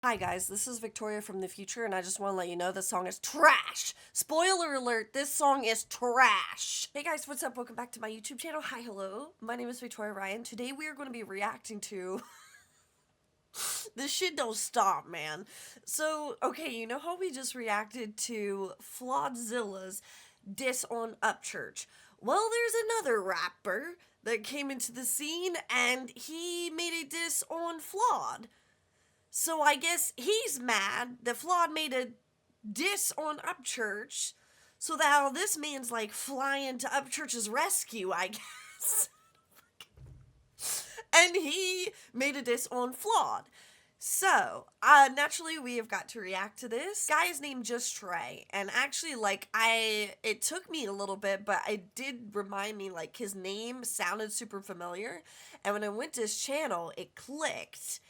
Hi guys, this is Victoria from the future, and I just want to let you know this song is trash! Spoiler alert, this song is trash! Hey guys, what's up? Welcome back to my YouTube channel. Hi, hello. My name is Victoria Ryan. Today we are going to be reacting to... This shit don't stop, man. So, okay, you know how we just reacted to Flawdzilla's DISS on Upchurch? Well, there's another rapper that came into the scene, and he made a diss on Flawd. So I guess he's mad that Flawd made a diss on Upchurch, so that this man's like flying to Upchurch's rescue, I guess. And he made a diss on Flawd. So, naturally we have got to react to this. Guy is named JustTrae, and actually, like, it took me a little bit, but it did remind me, like, his name sounded super familiar, and when I went to his channel, it clicked.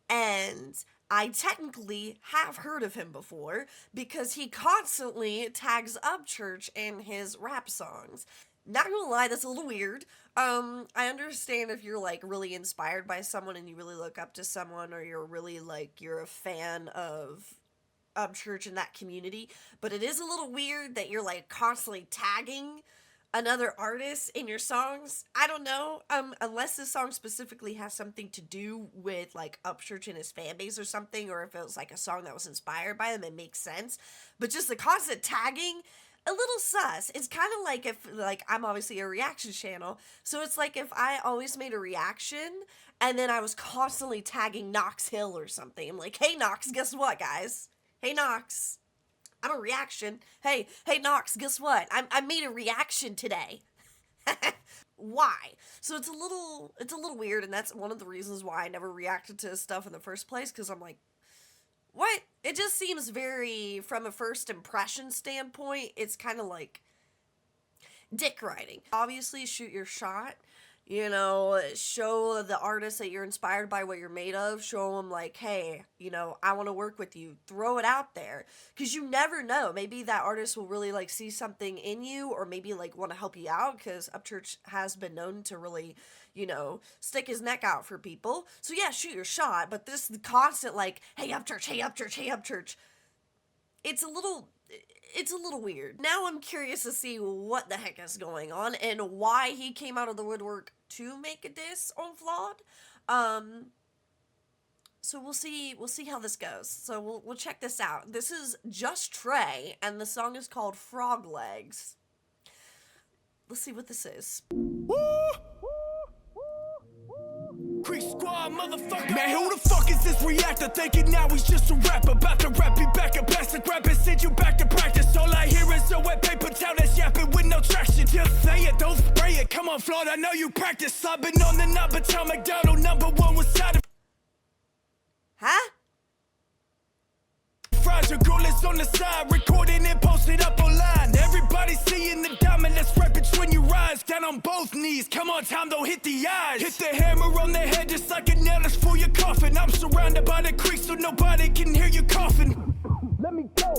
And I technically have heard of him before because he constantly tags Upchurch in his rap songs. Not gonna lie, that's a little weird. I understand if you're like really inspired by someone and you really look up to someone, or you're really like, you're a fan of Upchurch in that community, but it is a little weird that you're like constantly tagging another artist in your songs. I don't know, unless this song specifically has something to do with like Upchurch and his fan base or something, or if it was like a song that was inspired by them, it makes sense. But just the constant tagging, a little sus. It's kind of like if, like, I'm obviously a reaction channel, so it's like if I always made a reaction and then I was constantly tagging Knox Hill or something. I'm like, hey Knox, guess what, guys? Hey Knox, I'm a reaction. Hey Knox, guess what? I made a reaction today. Why? So it's a little weird, and that's one of the reasons why I never reacted to his stuff in the first place, because I'm like, what? It just seems very, from a first impression standpoint, it's kind of like dick riding. Obviously, shoot your shot. You know, show the artist that you're inspired by what you're made of. Show them like, hey, you know, I want to work with you. Throw it out there. Because you never know. Maybe that artist will really like see something in you, or maybe like want to help you out, because Upchurch has been known to really, you know, stick his neck out for people. So yeah, shoot your shot. But this constant like, hey Upchurch, hey Upchurch, hey Upchurch. It's a little weird. Now I'm curious to see what the heck is going on and why he came out of the woodwork to make a diss on Flawd. So we'll see how this goes. So we'll check this out. This is JustTrae, and the song is called Frog Legs. Let's see what this is. Creek Squad, motherfucker. Man, who the fuck is this reactor? Thinking now he's just a rapper. About to rap you back up, plastic rap and send you back to practice. All I hear is a wet paper towel that's yapping with no traction. Just say it, don't spray it. Come on, Flawd, I know you practice. I've been on the number, Tom McDonald, #1 was side of. Huh? Fries, your girl is on the side, recording and posted up online. Everybody seeing the diamond that's right between your eyes. Down on both knees, come on, Tom, don't hit the eyes. Hit the hammer on the head just like a nail that's for your coffin. I'm surrounded by the creek so nobody can hear you coughing. Let me go.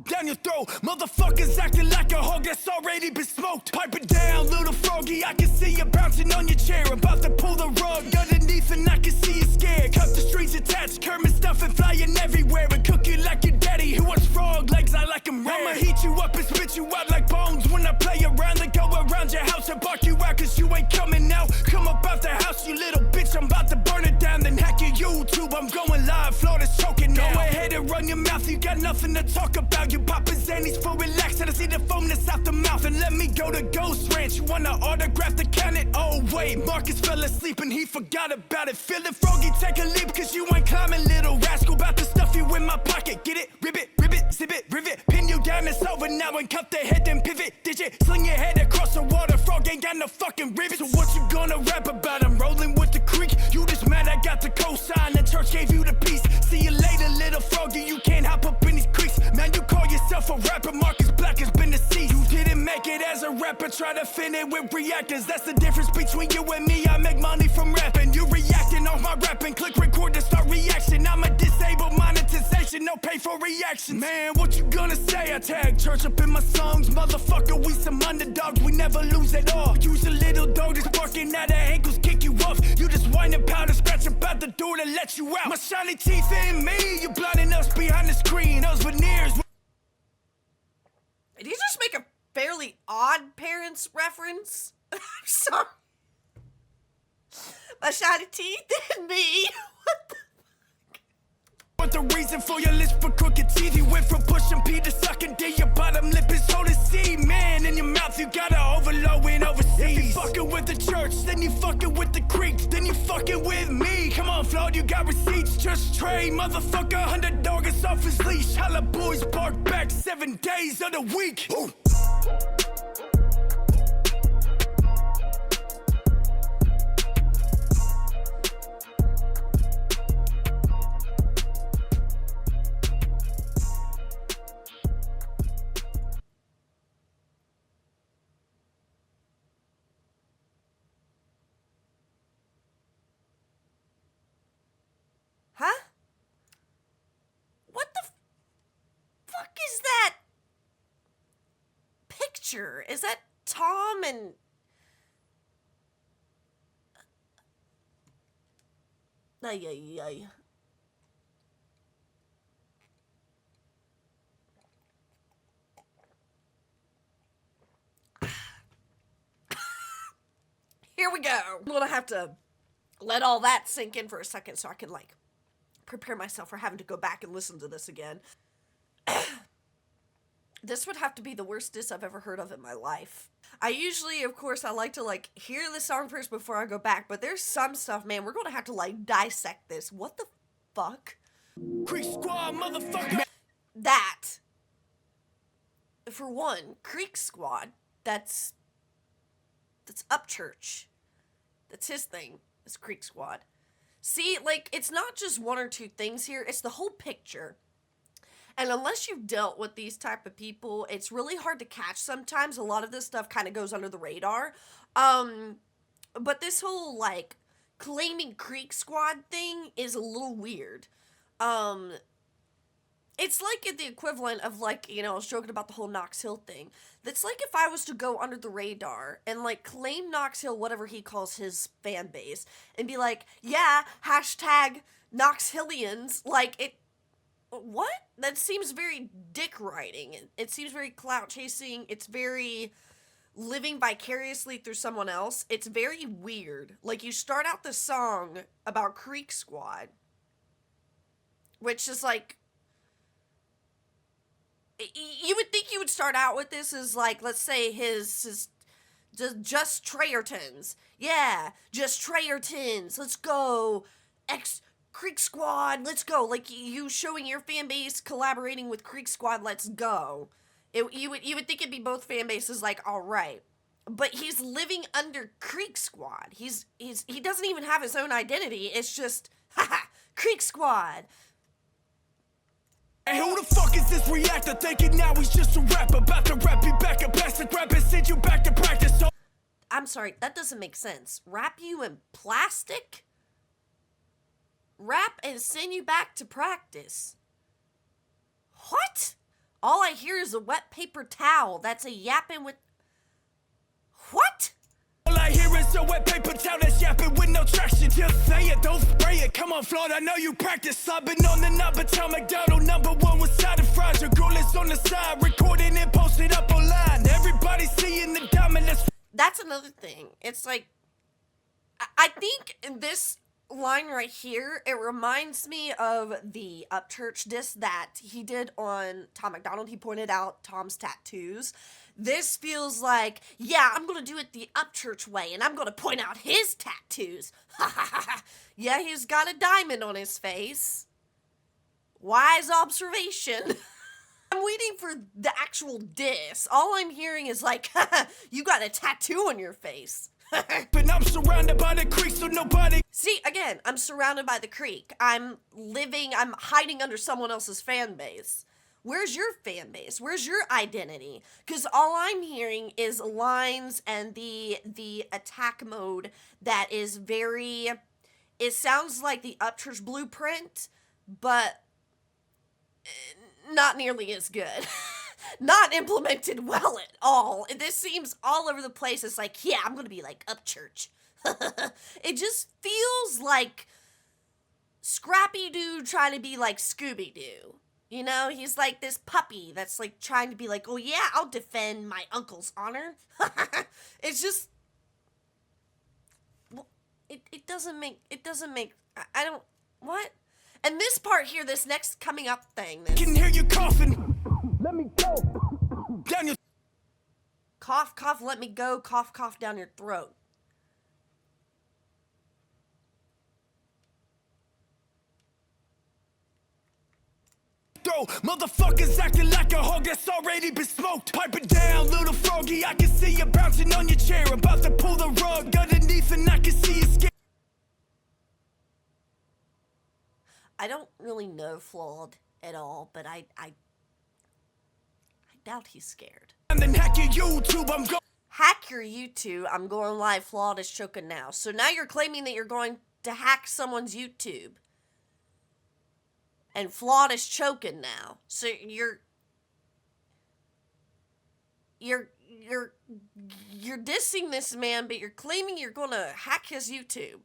Down your throat, motherfuckers acting like a hog that's already been smoked. Pipe it down, little froggy, I can see you bouncing on your chair. About to pull the rug underneath and I can see you scared. Cut the strings attached, Kermit stuff and flying everywhere. And cook it like your daddy who wants frog legs, I like them rare. I'ma heat you up and spit you out like bones when I play around. Then go around your house and bark you out cause you ain't coming out. Come up out the house, you little bitch, I'm about to burn it down. Then hack your YouTube, I'm going live, Flawd is choking now. Go ahead and run your mouth, you got nothing to talk about. You poppin' Zannies for relax, and I see the foam that's out the mouth. And let me go to Ghost Ranch, you wanna autograph the cannon? Oh wait, Marcus fell asleep and he forgot about it. Feelin' froggy, take a leap cause you ain't climbing, little rascal. About to stuff you in my pocket, get it, ribbit, zip it, rivet. Pin you down, it's over now and cut the head then pivot. Digit, sling your head across the water, frog ain't got no fucking ribbit. So what you gonna rap about? I'm rolling with the creek, you just mad I got the cosign, the church gave you the peace. See you later, little froggy, you can't hop up in these creeks. Man, you call yourself a rapper, Marcus Black has been deceased. You didn't make it as a rapper, try to fit it with reactors. That's the difference between you and me, I make money from rapping. You reacting off my rapping, click record to start reaction. I'm a disabled monetization, no pay for reaction. Man, what you gonna say? I tag church up in my songs, motherfucker, we some underdogs, we never lose at all. Use a little dog that's barking at our ankles, kick you off. You just whine and pound and scratch about the door to let you out. My shiny teeth in me, you blinding us behind the screen. Those veneers. Did you just make a fairly odd Parents reference? I'm sorry. My shiny teeth in me. What the? But the reason for your list for crooked teeth, you went from pushing P to sucking D. Your bottom lip is holding C. Man, in your mouth you gotta overload and overseas. If you fucking with the church, then you fucking with the creeks, then you fucking with me. Come on, Flawd, you got receipts. JustTrae, motherfucker, $100 gets off his leash. Holla boys bark back 7 days of the week. Ooh. Huh? What the fuck is that picture? Is that Tom and... Ay, ay, ay. Here we go. I'm gonna have to let all that sink in for a second so I can, like, prepare myself for having to go back and listen to this again. This would have to be the worst diss I've ever heard of in my life. I usually, of course, I like to, like, hear the song first before I go back, but there's some stuff, man, we're gonna have to, like, dissect this. What the fuck? Creek Squad, motherfucker. That. For one, Creek Squad, that's Upchurch. That's his thing. It's Creek Squad. See, like, it's not just one or two things here, it's the whole picture. And unless you've dealt with these type of people, it's really hard to catch sometimes. A lot of this stuff kind of goes under the radar. But this whole, like, claiming Creek Squad thing is a little weird. It's like the equivalent of, like, you know, I was joking about the whole Knox Hill thing. That's like if I was to go under the radar and, like, claim Knox Hill, whatever he calls his fan base, and be like, yeah, hashtag Knox Hillians, like, it, what? That seems very dick riding. It seems very clout chasing. It's very living vicariously through someone else. It's very weird. Like, you start out the song about Creek Squad, which is, like, you would think you would start out with this as, like, let's say his JustTrae. Yeah, JustTrae. Let's go. Creek Squad, let's go. Like, you showing your fan base collaborating with Creek Squad, let's go. You would think it'd be both fan bases, like, all right. But he's living under Creek Squad. He doesn't even have his own identity. It's just, haha, Creek Squad. Hey, who the fuck is this reactor thinking now he's just a rapper? About to rap you back and plastic rap and send you back to practice. So I'm sorry, that doesn't make sense. Wrap you in plastic? Wrap and send you back to practice. What? All I hear is a wet paper towel. That's a yapping with... What? all I hear is a wet paper towel that's yapping with no traction. Just say it, don't spray it. Come on, Flawd, I know you practice. I've been on the number, tell McDonald #1 with side of fries. Your girl is on the side, recording and posted up online. Everybody seeing the diamond that's another thing. It's like, I think in this line right here, it reminds me of the Upchurch diss that he did on Tom McDonald. He pointed out Tom's tattoos. This feels like, yeah, I'm gonna do it the Upchurch way, and I'm gonna point out his tattoos. Ha ha ha ha. Yeah, he's got a diamond on his face. Wise observation. I'm waiting for the actual diss. All I'm hearing is like, you got a tattoo on your face. and I'm surrounded by the creek, so nobody. See, again, I'm surrounded by the creek. I'm hiding under someone else's fan base. Where's your fan base? Where's your identity? Because all I'm hearing is lines and the attack mode that is very... It sounds like the Upchurch blueprint, but not nearly as good. Not implemented well at all. This seems all over the place. It's like, yeah, I'm going to be like Upchurch. It just feels like Scrappy Doo trying to be like Scooby Doo. You know, he's like this puppy that's like trying to be like, oh yeah, I'll defend my uncle's honor. It's just, it doesn't make, I don't, what? And this part here, this next coming up thing. This, Can hear you coughing. Let me go. Down your cough, cough, let me go, cough, cough down your throat. throat. Motherfuckers acting like a hog that's already been smoked. Pipe it down, little froggy. I can see you bouncing on your chair. About to pull the rug underneath and I can see you scared. I don't really know Flawed at all, but I doubt he's scared. And then hack your YouTube, I'm going. Hack your YouTube. I'm going live. Flawed is choking now. So now you're claiming that you're going to hack someone's YouTube. And Flawed is choking now. So you're dissing this man, but you're claiming you're going to hack his YouTube.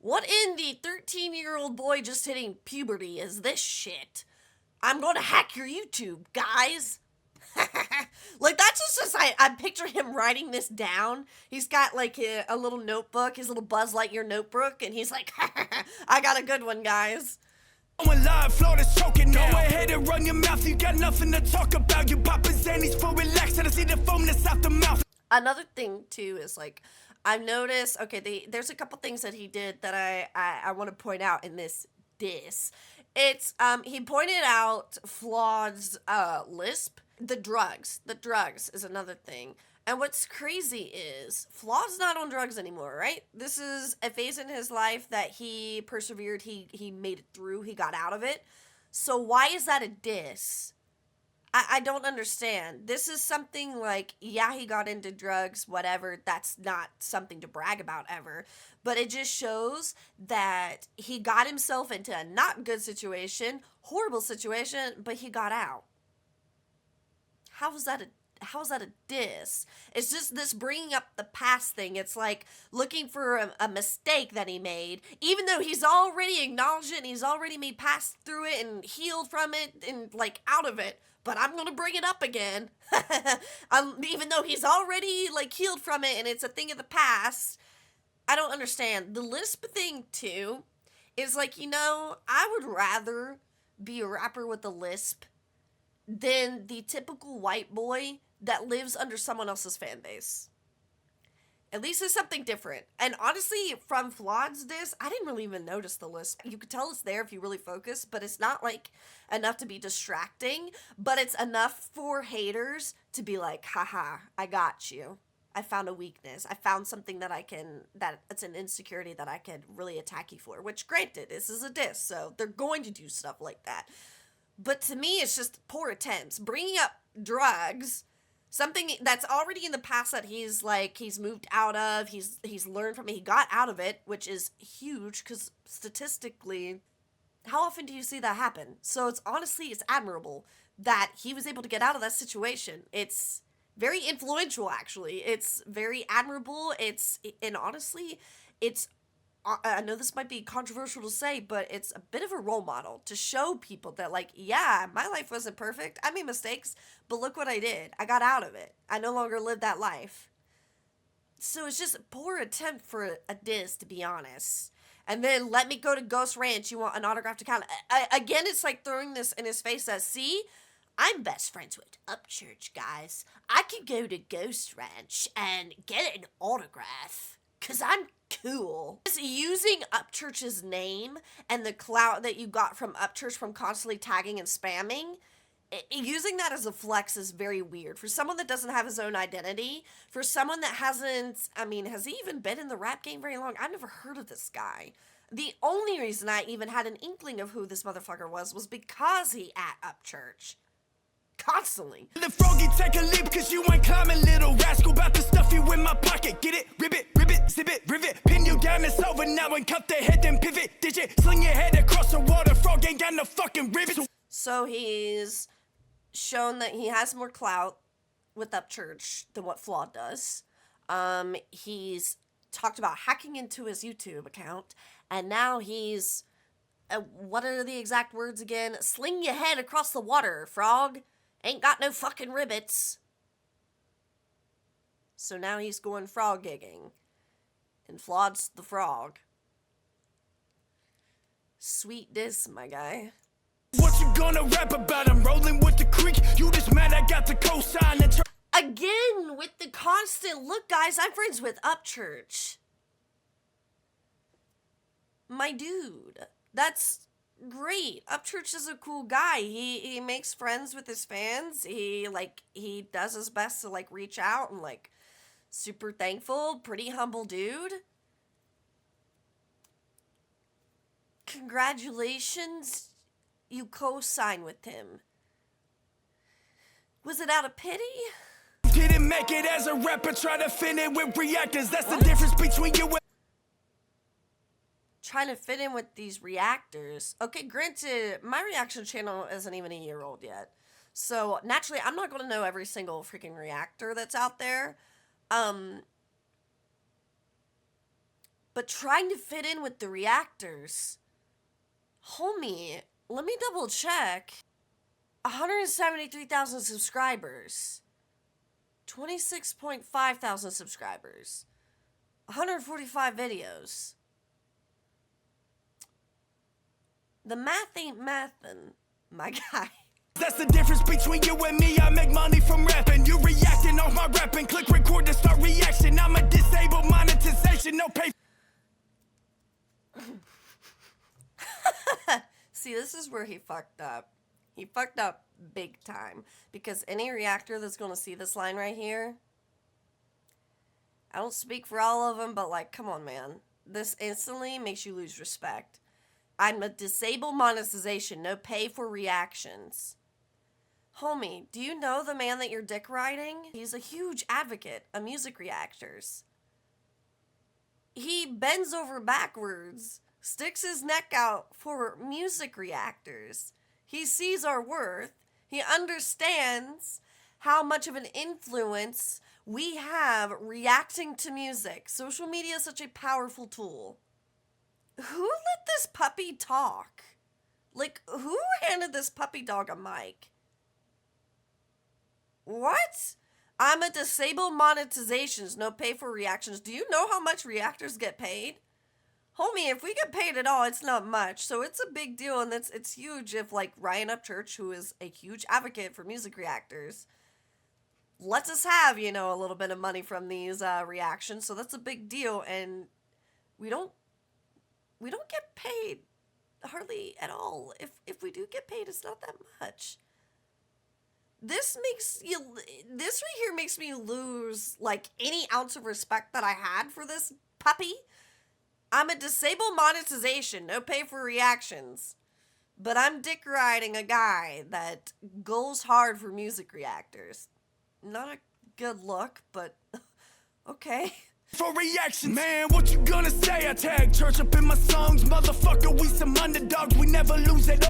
What in the 13-year-old boy just hitting puberty is this shit? I'm going to hack your YouTube, guys. Like, that's just I picture him writing this down. He's got, like, a little notebook, his little Buzz Lightyear notebook, and he's like, I got a good one, guys. Going live, Flawed is choking now. Go ahead and run your mouth, you got nothing to talk about. You poppin' Xannies for relax, and I see the foam that's out the mouth. Another thing, too, is, like, I've noticed, okay, there's a couple things that he did that I want to point out in this diss. It's, he pointed out Flawed's, lisp. The drugs is another thing. And what's crazy is Flawed's not on drugs anymore, right? This is a phase in his life that he persevered, he made it through, he got out of it. So why is that a diss? I don't understand. This is something like, yeah, he got into drugs, whatever. That's not something to brag about ever. But it just shows that he got himself into a not good situation, horrible situation, but he got out. How is that a diss? It's just this bringing up the past thing. It's like looking for a mistake that he made, even though he's already acknowledged it and he's already made past through it and healed from it and like out of it. But I'm going to bring it up again. Even though he's already like healed from it and it's a thing of the past. I don't understand. The lisp thing too is like, you know, I would rather be a rapper with a lisp than the typical white boy that lives under someone else's fan base. At least it's something different. And honestly, from Flawed's diss, I didn't really even notice the lisp. You could tell it's there if you really focus, but it's not like enough to be distracting, but it's enough for haters to be like, haha, I got you. I found a weakness. I found something that it's an insecurity that I could really attack you for, which granted, this is a diss, so they're going to do stuff like that. But to me, it's just poor attempts. Bringing up drugs, something that's already in the past that he's moved out of, he's learned from it, he got out of it, which is huge because statistically, how often do you see that happen? So it's admirable that he was able to get out of that situation. It's very influential, actually. It's very admirable. And honestly, I know this might be controversial to say, but it's a bit of a role model to show people that, like, yeah, my life wasn't perfect. I made mistakes, but look what I did. I got out of it. I no longer live that life. So it's just a poor attempt for a diss, to be honest. And then let me go to Ghost Ranch. You want an autographed account? Again, it's like throwing this in his face that, see, I'm best friends with Upchurch, guys. I could go to Ghost Ranch and get an autograph. Because I'm cool. Just using Upchurch's name and the clout that you got from Upchurch from constantly tagging and spamming, using that as a flex is very weird. For someone that doesn't have his own identity, for someone that hasn't, has he even been in the rap game very long? I've never heard of this guy. The only reason I even had an inkling of who this motherfucker was because he at Upchurch. Constantly. The froggy take a leap cause you ain't climbing, little rascal. About to stuff you in my pocket. Get it, ribbit, zip it, rivet. Pin you down, it's over now and cut the head then pivot. Digit, sling your head across the water. Frog ain't got no fucking rivets. So he's shown that he has more clout with Upchurch than what Flawed does. He's talked about hacking into his YouTube account, and now he's, what are the exact words again? Sling your head across the water, frog. Ain't got no fucking ribbits. So now he's going frog gigging. And Flawd's the frog. Sweet diss, my guy. What you gonna rap about? I'm rolling with the creek. You just mad I got the cosign and Again, with the constant, look guys, I'm friends with Upchurch. My dude. That's great. Upchurch is a cool guy. He makes friends with his fans. He does his best to like reach out and like super thankful, pretty humble dude. Congratulations, you co-sign with him. Was it out of pity? didn't make it as a rapper, try to fit in with reactors. That's the difference between you and Trying to fit in with these reactors. Okay, granted, my reaction channel isn't even a year old yet. So, naturally, I'm not going to know every single freaking reactor that's out there. But trying to fit in with the reactors. Homie, let me double check. 173,000 subscribers. 26.5 thousand subscribers. 145 videos. The math ain't mathin', my guy. that's the difference between you and me. I make money from rapping. You reacting off my rapping. Click record to start reaction. I'm a disabled monetization. No pay. See, this is where he fucked up. He fucked up big time. Because any reactor that's going to see this line right here, I don't speak for all of them, but like, come on, man. This instantly makes you lose respect. I'm a disabled monetization, no pay for reactions. Homie, do you know the man that you're dick riding? He's a huge advocate of music reactors. He bends over backwards, sticks his neck out for music reactors. He sees our worth. He understands how much of an influence we have reacting to music. Social media is such a powerful tool. Who let this puppy talk? Like, who handed this puppy dog a mic? What? I'm a disabled monetizations, no pay for reactions. Do you know how much reactors get paid? Homie, if we get paid at all, it's not much. So it's a big deal, and it's huge if, like, Ryan Upchurch, who is a huge advocate for music reactors, lets us have, you know, a little bit of money from these reactions. So that's a big deal, and we don't get paid hardly at all. If we do get paid, it's not that much. This right here makes me lose like any ounce of respect that I had for this puppy. I'm a disabled monetization, no pay for reactions. But I'm dick riding a guy that goes hard for music reactors. Not a good look, but okay. For reaction, man, what you gonna say? I tag church up in my songs, motherfucker. We some underdogs, we never lose it.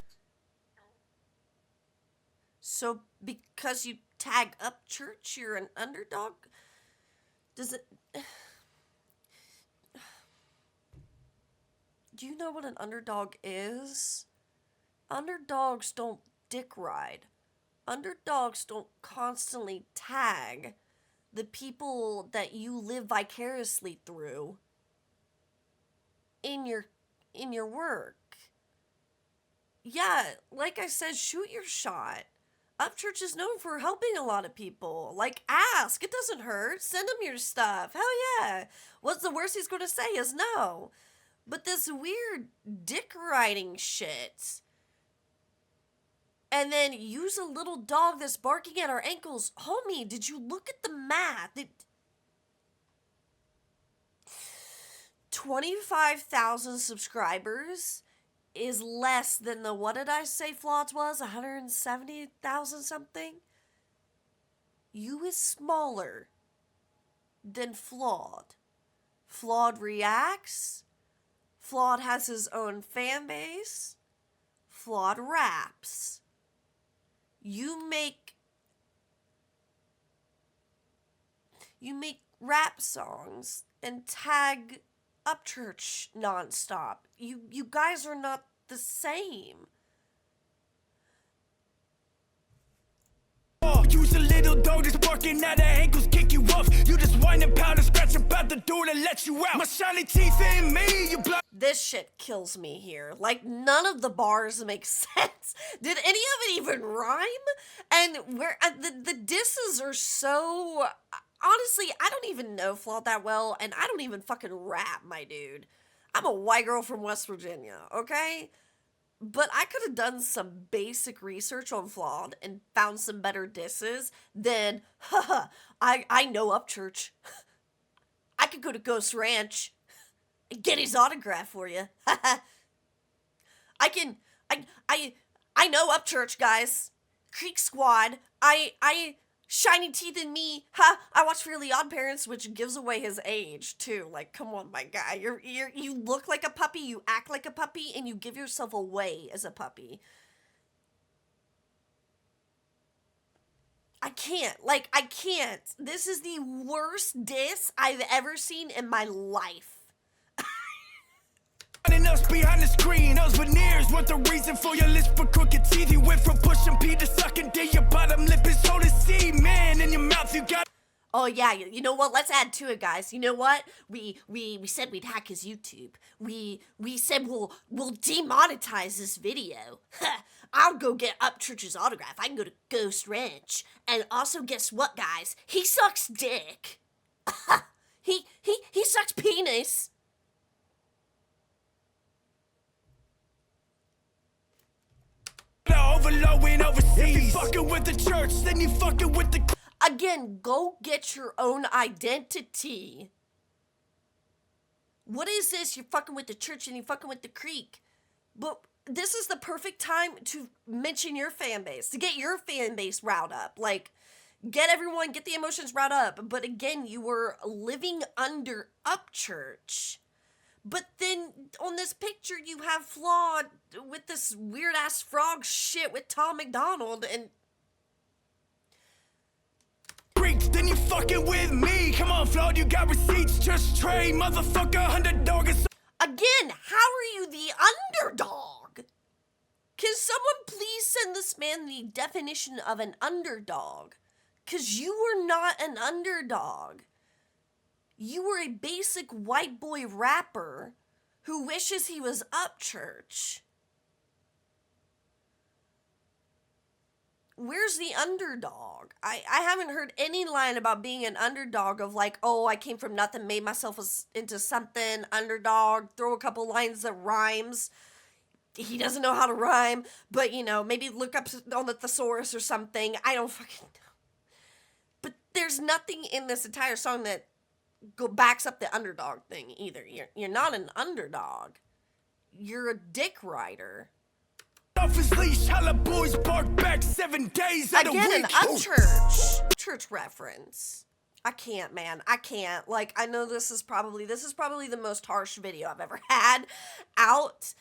So because you tag Upchurch, you're an underdog? Does it? Do you know what an underdog is? Underdogs don't dick ride. Underdogs don't constantly tag the people that you live vicariously through in your work. Yeah, like I said, shoot your shot. Upchurch is known for helping a lot of people. Like, ask. It doesn't hurt. Send him your stuff. Hell yeah. What's the worst he's going to say is no. But this weird dick riding shit. And then use a little dog that's barking at our ankles. Homie, did you look at the math? 25,000 subscribers is less than the, what did I say Flawds was? 170,000 something? You is smaller than Flawd. Flawd reacts. Flawd has his own fan base. Flawd raps. You make rap songs and tag Upchurch nonstop. You guys are not the same. Use a little dog that's barking at her ankles, kick you off. You just whine and pound and scratch about the door to let you out. My shiny teeth in me, you blind. This shit kills me here. Like, none of the bars make sense. Did any of it even rhyme? And where the disses are so... Honestly, I don't even know Flawed that well, and I don't even fucking rap, my dude. I'm a white girl from West Virginia, okay? But I could have done some basic research on Flawed and found some better disses than, haha, I know Upchurch. I could go to Ghost Ranch and get his autograph for you. I know Upchurch, guys. Creek Squad. Shiny teeth in me. Ha! I watch Fairly Odd Parents, which gives away his age too. Like, come on, my guy. You look like a puppy, you act like a puppy, and you give yourself away as a puppy. I can't. Like, I can't. This is the worst diss I've ever seen in my life. And us behind the screen, those veneers. What the reason for your list for crooked teeth? You went from pushing P to sucking D. Your bottom lip is holding C, man. In your mouth, you got. Oh yeah, you know what? Let's add to it, guys. You know what? We said we'd hack his YouTube. We said we'll demonetize this video. I'll go get Upchurch's autograph. I can go to Ghost Ranch. And also, guess what, guys? He sucks dick. he sucks penis. Overlowing overseas. If you fucking with the church, then you fucking with the. Again, go get your own identity. What is this? You're fucking with the church and you're fucking with the creek. But this is the perfect time to mention your fan base, to get your fan base riled up. Like, get the emotions riled up. But again, you were living under Upchurch. But then on this picture, you have Flawed with this weird ass frog shit with Tom McDonald and. Then you fucking with me. Come on, Flawed, you got receipts. Just trade, motherfucker. Underdog is. Again, how are you the underdog? Can someone please send this man the definition of an underdog? Because you were not an underdog. You were a basic white boy rapper who wishes he was Upchurch. Where's the underdog? I haven't heard any line about being an underdog of like, oh, I came from nothing, made myself into something, underdog, throw a couple lines that rhymes. He doesn't know how to rhyme, but, you know, maybe look up on the thesaurus or something. I don't fucking know. But there's nothing in this entire song that backs up the underdog thing either. You're not an underdog. You're a dick rider. Off his leash, holla boys bark back 7 days out of week. Again, an Upchurch church reference. I can't, man. I can't. Like, I know this is probably the most harsh video I've ever had out,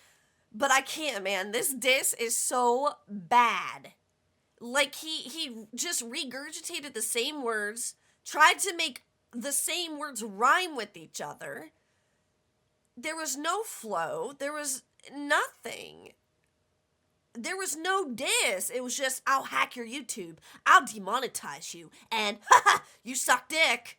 but I can't, man. This diss is so bad. Like, he just regurgitated the same words, tried to make the same words rhyme with each other. There was no flow. There was nothing. There was no diss. It was just, I'll hack your YouTube. I'll demonetize you. And, haha, you suck dick.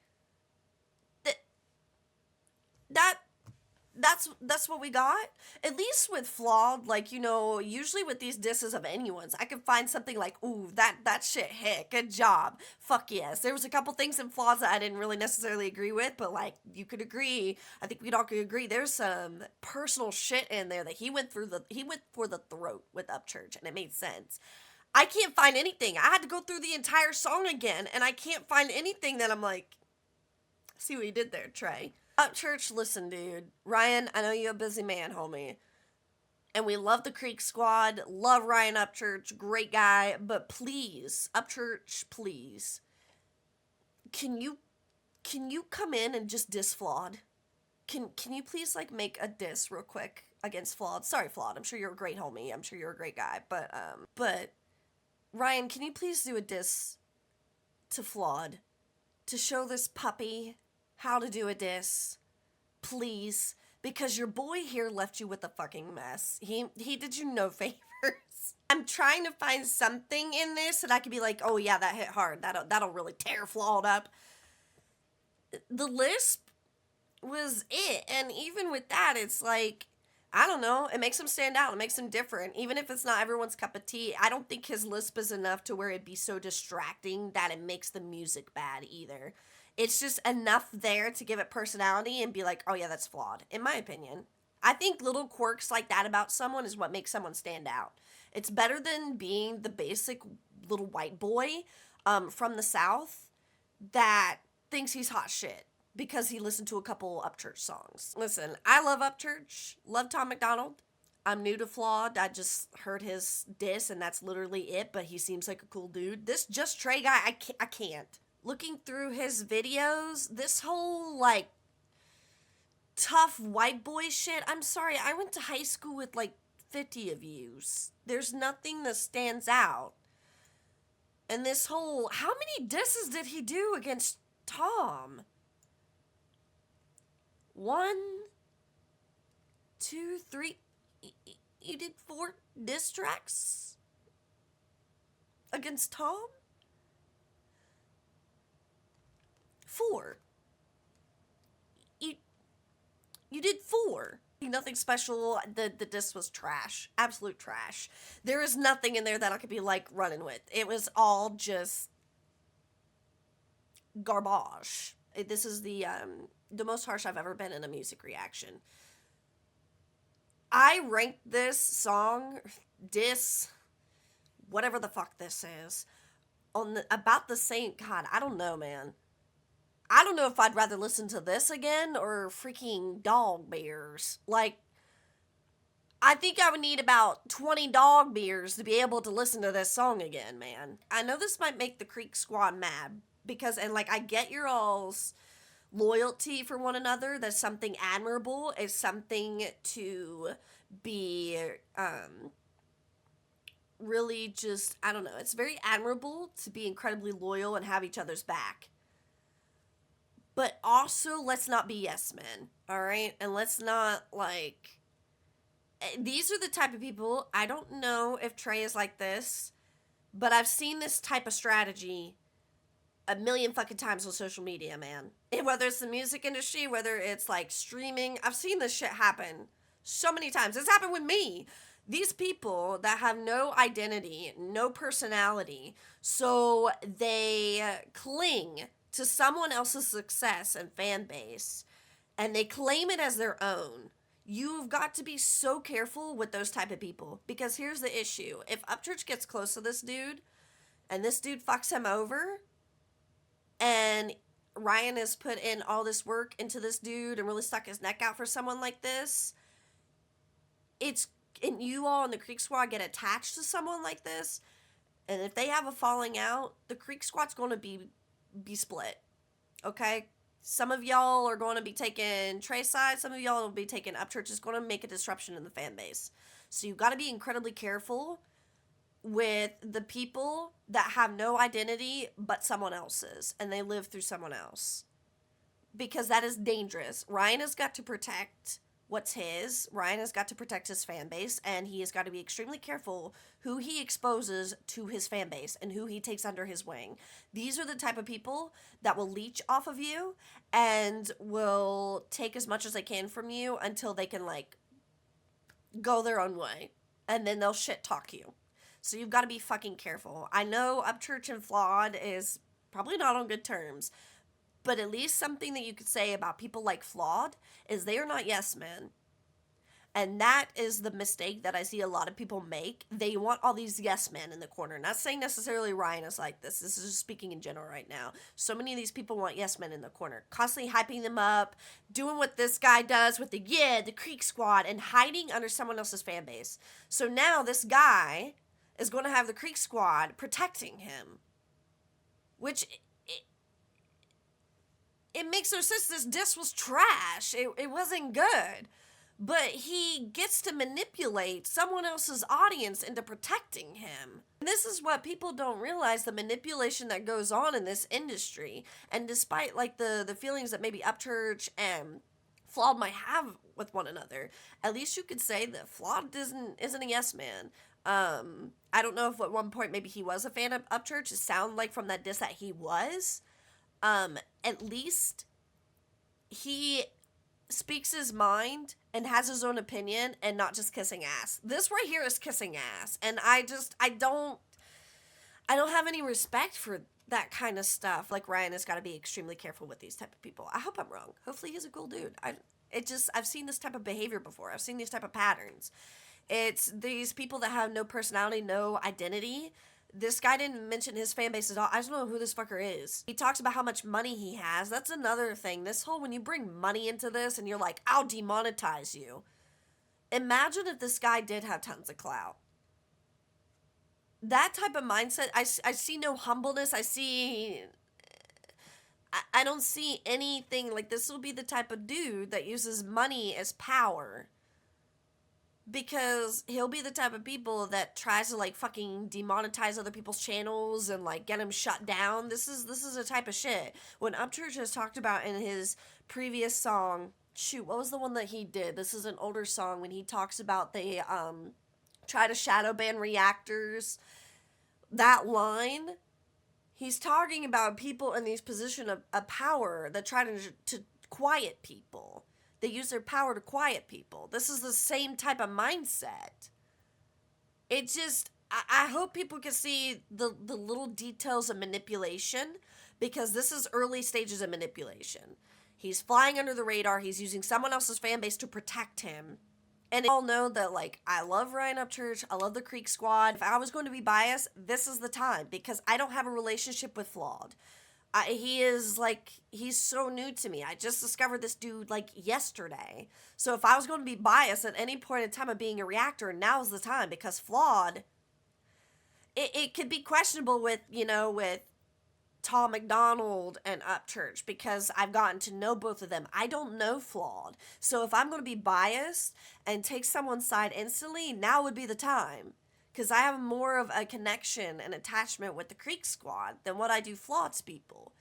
That's what we got. At least with Flawed, like, you know, usually with these disses of anyone's, I could find something like, ooh, that shit hit. Good job. Fuck yes. There was a couple things in Flaws that I didn't really necessarily agree with, but, like, you could agree. I think we'd all could agree. There's some personal shit in there that he went for the throat with Upchurch, and it made sense. I can't find anything. I had to go through the entire song again, and I can't find anything that I'm like, see what you did there, Trey. Upchurch, listen, dude. Ryan, I know you're a busy man, homie. And we love the Creek Squad. Love Ryan Upchurch. Great guy. But please, Upchurch, please. Can you come in and just diss Flawed? Can you please, like, make a diss real quick against Flawed? Sorry, Flawed. I'm sure you're a great homie. I'm sure you're a great guy. But Ryan, can you please do a diss to Flawed? To show this puppy how to do a diss. Please. Because your boy here left you with a fucking mess. He did you no favors. I'm trying to find something in this that I could be like, oh yeah, that hit hard. That'll really tear Flawed up. The lisp was it. And even with that, it's like, I don't know. It makes him stand out. It makes him different. Even if it's not everyone's cup of tea, I don't think his lisp is enough to where it'd be so distracting that it makes the music bad either. It's just enough there to give it personality and be like, oh yeah, that's Flawed, in my opinion. I think little quirks like that about someone is what makes someone stand out. It's better than being the basic little white boy from the South that thinks he's hot shit because he listened to a couple Upchurch songs. Listen, I love Upchurch, love Tom McDonald. I'm new to Flawed. I just heard his diss and that's literally it, but he seems like a cool dude. This JustTrae guy, I can't. Looking through his videos, this whole, like, tough white boy shit, I'm sorry, I went to high school with, like, 50 of yous. There's nothing that stands out. And this whole, how many disses did he do against Tom? 1, 2, 3, he did 4 diss tracks against Tom? 4. You did 4. Nothing special. The disc was trash. Absolute trash. There is nothing in there that I could be like running with. It was all just garbage. This is the most harsh I've ever been in a music reaction. I ranked this song, diss, whatever the fuck this is, on about the same. God, I don't know, man. I don't know if I'd rather listen to this again or freaking dog beers. Like, I think I would need about 20 dog beers to be able to listen to this song again, man. I know this might make the Creek Squad mad because, and like, I get your all's loyalty for one another. That's something admirable. It's something to be, really just, I don't know. It's very admirable to be incredibly loyal and have each other's back. But also, let's not be yes men, all right? And let's not, like, these are the type of people, I don't know if Trey is like this, but I've seen this type of strategy a million fucking times on social media, man. And whether it's the music industry, whether it's, like, streaming, I've seen this shit happen so many times. It's happened with me. These people that have no identity, no personality, so they cling to someone else's success and fan base, and they claim it as their own. You've got to be so careful with those type of people, because here's the issue. If Upchurch gets close to this dude, and this dude fucks him over, and Ryan has put in all this work into this dude and really stuck his neck out for someone like this, and you all in the Creek Squad get attached to someone like this, and if they have a falling out, the Creek Squad's going to be split, okay? Some of y'all are going to be taking Trey's side. Some of y'all will be taking Upchurch. Is going to make a disruption in the fan base. So you've got to be incredibly careful with the people that have no identity but someone else's, and they live through someone else, because that is dangerous. Ryan has got to protect what's his. Ryan has got to protect his fan base, and he has got to be extremely careful who he exposes to his fan base and who he takes under his wing. These are the type of people that will leech off of you and will take as much as they can from you until they can, like, go their own way, and then they'll shit talk you. So you've got to be fucking careful. I know Upchurch and Flawed is probably not on good terms, but at least something that you could say about people like Flawed is they are not yes men. And that is the mistake that I see a lot of people make. They want all these yes men in the corner. Not saying necessarily Ryan is like this. This is just speaking in general right now. So many of these people want yes men in the corner. Constantly hyping them up. Doing what this guy does with the Creek Squad. And hiding under someone else's fan base. So now this guy is going to have the Creek Squad protecting him. Which it makes no sense. This diss was trash. It wasn't good. but he gets to manipulate someone else's audience into protecting him. And this is what people don't realize, the manipulation that goes on in this industry. And despite like the feelings that maybe Upchurch and Flawd might have with one another, at least you could say that Flawd isn't a yes man. I don't know if at one point maybe he was a fan of Upchurch. It sounded like from that diss that he was. At least he speaks his mind and has his own opinion and not just kissing ass. This right here is kissing ass. And I don't have any respect for that kind of stuff. Like, Ryan has got to be extremely careful with these type of people. I hope I'm wrong. Hopefully he's a cool dude. I've seen this type of behavior before. I've seen these type of patterns. It's these people that have no personality, no identity. This guy didn't mention his fan base at all. I just don't know who this fucker is. He talks about how much money he has. That's another thing. This whole, when you bring money into this and you're like, I'll demonetize you. Imagine if this guy did have tons of clout. That type of mindset, I see no humbleness. I don't see anything like this. Will be the type of dude that uses money as power. Because he'll be the type of people that tries to like fucking demonetize other people's channels and like get them shut down. This is a type of shit. When Upchurch has talked about in his previous song, shoot, what was the one that he did? This is an older song when he talks about they try to shadow ban reactors. That line, he's talking about people in these positions of power that try to quiet people. They use their power to quiet people. This is the same type of mindset. It just, I hope people can see the little details of manipulation, because this is early stages of manipulation. He's flying under the radar. He's using someone else's fan base to protect him. And all know that, like, I love Ryan Upchurch. I love the Creek Squad. If I was going to be biased, this is the time, because I don't have a relationship with Flawd. He's so new to me. I just discovered this dude, like, yesterday. So if I was going to be biased at any point in time of being a reactor, now's the time, because Flawd, it could be questionable with Tom McDonald and Upchurch, because I've gotten to know both of them. I don't know Flawd. So if I'm going to be biased and take someone's side instantly, now would be the time. Because I have more of a connection and attachment with the Creek Squad than what I do Flawd's people.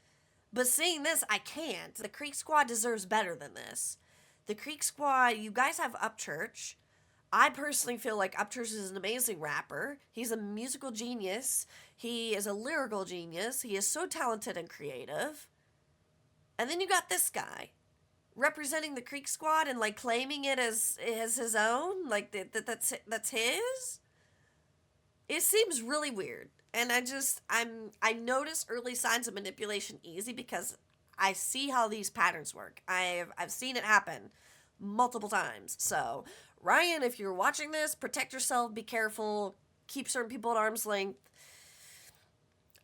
But seeing this, I can't. The Creek Squad deserves better than this. The Creek Squad, you guys have Upchurch. I personally feel like Upchurch is an amazing rapper. He's a musical genius. He is a lyrical genius. He is so talented and creative. And then you got this guy representing the Creek Squad and like claiming it as his own. Like that's his. It seems really weird. And I notice early signs of manipulation easy, because I see how these patterns work. I've seen it happen multiple times. So, Ryan, if you're watching this, protect yourself, be careful, keep certain people at arm's length.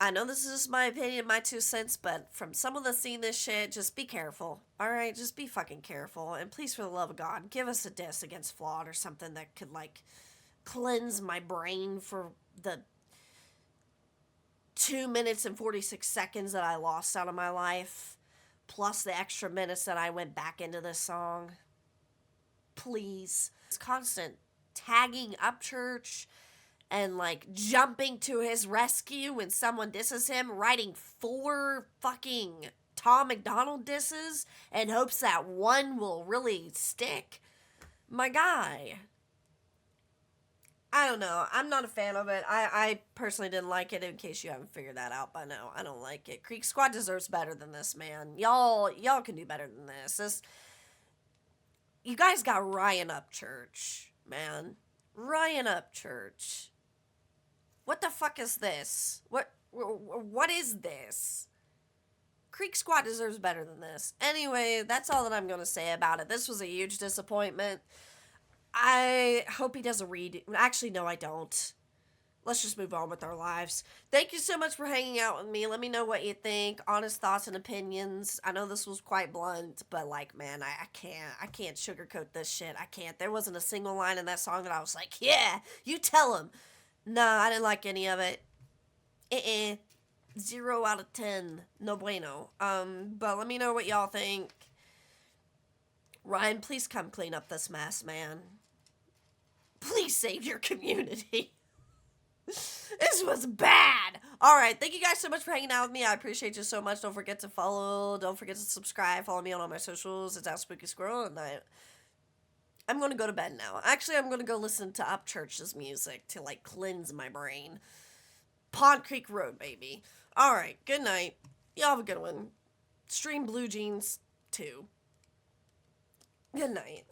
I know this is just my opinion, my 2 cents, but from someone that's seen this shit, just be careful. Alright, just be fucking careful. And please, for the love of God, give us a diss against Flawd or something that could, like, cleanse my brain for the 2 minutes and 46 seconds that I lost out of my life, plus the extra minutes that I went back into this song. Please. It's constant tagging Upchurch and like jumping to his rescue when someone disses him, writing 4 fucking Tom McDonald disses in hopes that one will really stick. My guy. I don't know. I'm not a fan of it. I personally didn't like it, in case you haven't figured that out by now. I don't like it. Creek Squad deserves better than this, man. Y'all can do better than this. You guys got Ryan Upchurch, man. Ryan Upchurch. What the fuck is this? What is this? Creek Squad deserves better than this. Anyway, that's all that I'm going to say about it. This was a huge disappointment. I hope he does a redo. Actually, no, I don't. Let's just move on with our lives. Thank you so much for hanging out with me. Let me know what you think. Honest thoughts and opinions. I know this was quite blunt, but like, man, I can't sugarcoat this shit. I can't. There wasn't a single line in that song that I was like, yeah, you tell him. No, I didn't like any of it. 0 out of 10. No bueno. But let me know what y'all think. Ryan, please come clean up this mess, man. Please save your community. This was bad. All right, thank you guys so much for hanging out with me. I appreciate you so much. Don't forget to follow. Don't forget to subscribe. Follow me on all my socials. It's @SpookySquirrel, and I'm going to go to bed now. Actually, I'm going to go listen to Upchurch's music to, like, cleanse my brain. Pond Creek Road, baby. All right, good night. Y'all have a good one. Stream Blue Jeans 2. Good night.